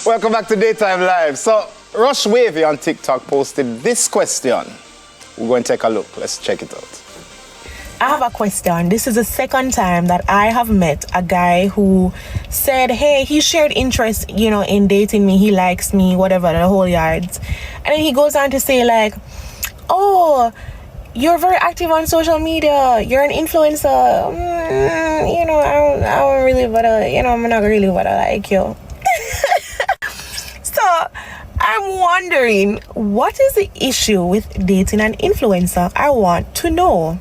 Welcome back to Daytime Live. So, Rush Wavy on TikTok posted this question. We're going to take a look. Let's check it out. I have a question. This is the second time that I have met a guy who said, hey, he shared interest, in dating me. He likes me, whatever, the whole yards. And then he goes on to say like, oh, you're very active on social media. You're an influencer. I don't really wanna, I'm not really wanna like you. So I'm wondering, what is the issue with dating an influencer? I want to know.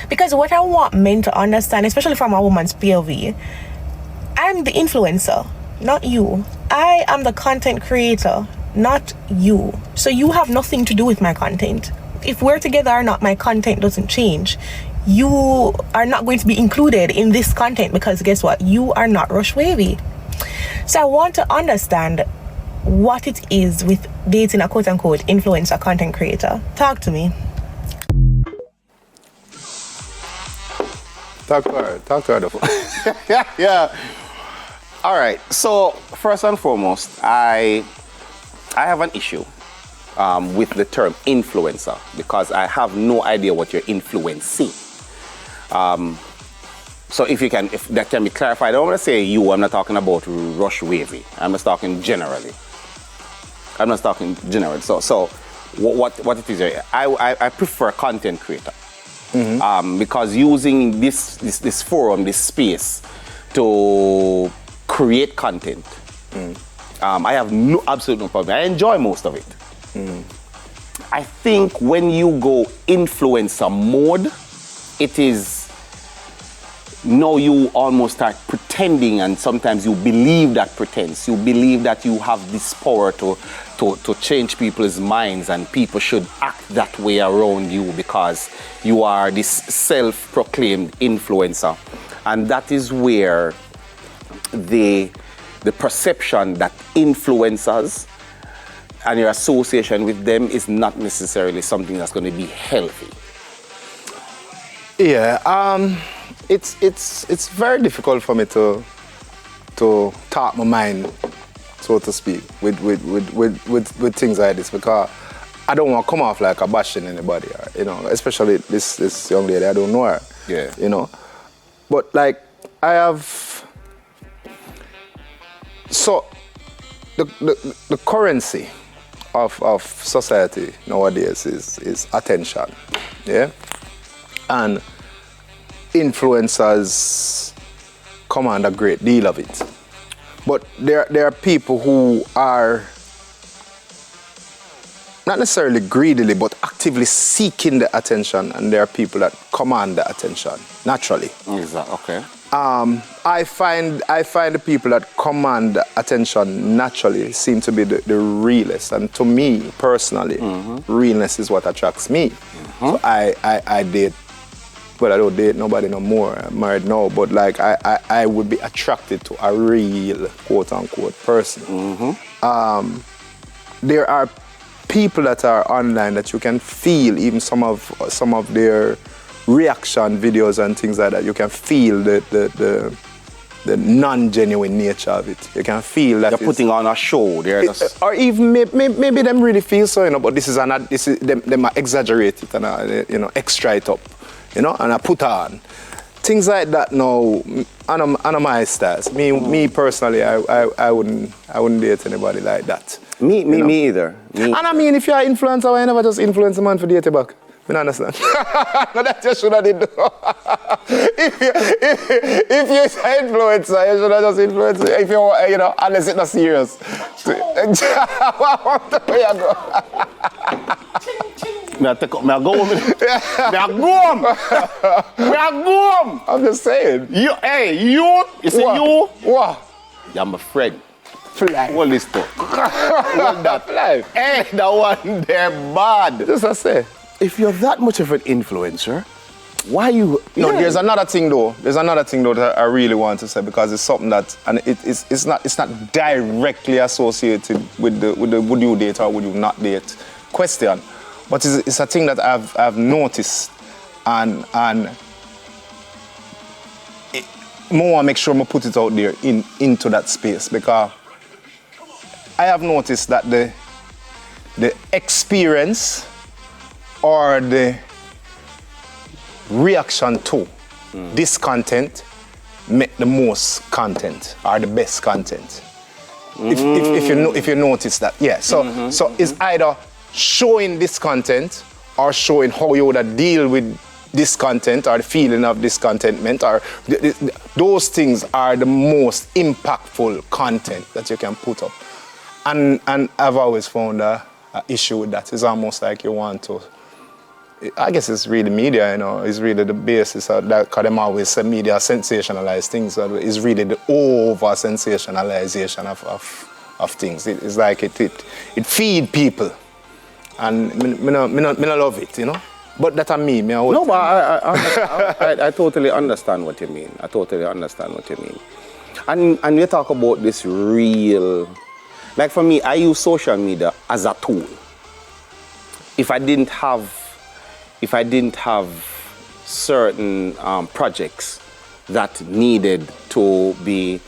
Because what I want men to understand, especially from a woman's POV, I'm the influencer, not you. I am the content creator, not you. So you have nothing to do with my content. If we're together or not, my content doesn't change. You are not going to be included in this content because guess what? You are not Rush Wavy. So I want to understand what it is with dating a quote-unquote influencer content creator. Talk to me. Talk to her. Yeah. All right. So first and foremost, I have an issue with the term influencer because I have no idea what you're influencing. So if that can be clarified, I don't want to say you. I'm not talking about Rush Wavy. I'm just talking generally. So what it is? I prefer content creator. Mm-hmm. Because using this forum, this space to create content, I have absolutely no problem. I enjoy most of it. I think when you go influencer mode, it is now you almost start pretending, and sometimes you believe that pretense. You believe that you have this power to change people's minds, and people should act that way around you because you are this self-proclaimed influencer. And that is where the perception that influencers and your association with them is not necessarily something that's going to be healthy. Yeah, it's very difficult for me to talk my mind, so to speak, with things like this because I don't want to come off like a bashing anybody, especially this young lady. I don't know her. Yeah. But like I have, so the currency of society nowadays is attention, yeah, and influencers command a great deal of it. But there are people who are not necessarily greedily, but actively seeking the attention, and there are people that command the attention naturally. Exactly. Okay. I find the people that command the attention naturally seem to be the realest, and to me personally, realness is what attracts me. So I date. Well, I don't date nobody no more. I'm married now, but like I would be attracted to a real quote-unquote person. There are people that are online that you can feel, even some of their reaction videos and things like that. You can feel the non-genuine nature of it. You can feel that they're putting on a show. Or even maybe them really feel so, but them exaggerate it and extra it up. And I put on things like that now. On my styles. Me personally, I wouldn't date anybody like that. Me either. And I mean, if you're an influencer, why never just influence a man for date you back? I don't understand. No, that you should have did. If you're an influencer, you should have just influence. If you unless it's not serious. Where you go? I go home. I'm just saying. You say what? you? What? You're my friend. Fly. What is that? What that? Fly. Hey, that one there bad. Just I say. If you're that much of an influencer, why you? No, there's another thing though. That I really want to say because it's something that, and it's not directly associated with the would you date or would you not date question. But it's a thing that I've noticed, and more make sure I put it out there into that space because I have noticed that the experience or the reaction to this content make the most content or the best content. If you notice that, yeah. So it's either showing this content or showing how you would deal with this content or the feeling of discontentment, or those things are the most impactful content that you can put up. And I've always found an issue with that. It's almost like you want to, I guess it's really media, you know, it's really the basis of that, because them always say media sensationalize things. It's really the over-sensationalization of things. It's like it feed people. And me not love it, you know. But that I mean, no, but I totally understand what you mean. I totally understand what you mean. And you talk about this real, like for me, I use social media as a tool. If I didn't have certain projects that needed to be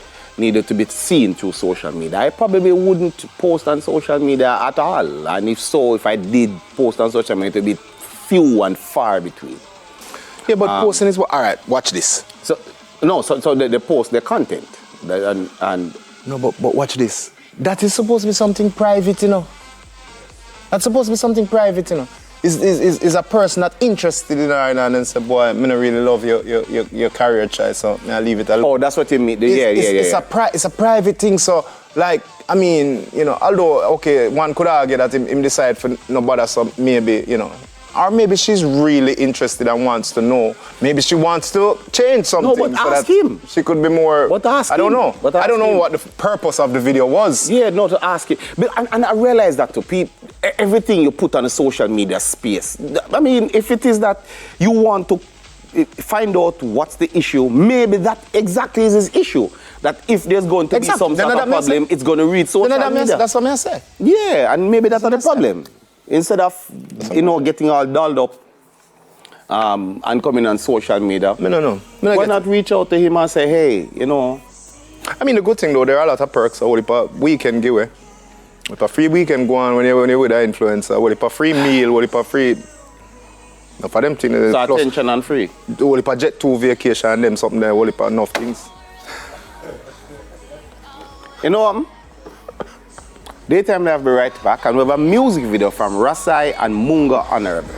seen through social media, I probably wouldn't post on social media at all. And if I did post on social media, it would be few and far between. Yeah, but posting is what? All right, watch this. So they post their content, and no, but watch this. That is supposed to be something private, you know. That's supposed to be something private, you know. Is a person not interested in her and say, boy, I don't really love your career choice, so I leave it alone. Oh, that's what you mean. It's a private thing, so like, I mean, you know, although, okay, one could argue that him decide for nobody, so maybe, you know, or maybe she's really interested and wants to know. Maybe she wants to change something. No, but so ask that him. She could be more. But ask I don't him. know. But ask I don't know him. what the purpose of the video was. Yeah, no, to ask him. But, and I realize that to people, everything you put on the social media space. I mean, if it is that you want to find out what's the issue, maybe that exactly is his issue. That if there's going to be some sort of problem, it's going to read social media. That's what I say. Yeah, and maybe that's not the problem. Instead of, getting all dolled up and coming on social media, why not reach out to him and say, hey, you know. I mean, the good thing though, there are a lot of perks. What if a weekend giveaway? What if a free weekend go on when you're with an influencer? What if a free meal? What if a free... No, for them things... So attention and free. What if a jet to vacation and them something there? What if enough things? You know what? Daytime we have be right back, and we have a music video from Rasai and Munga Honorable.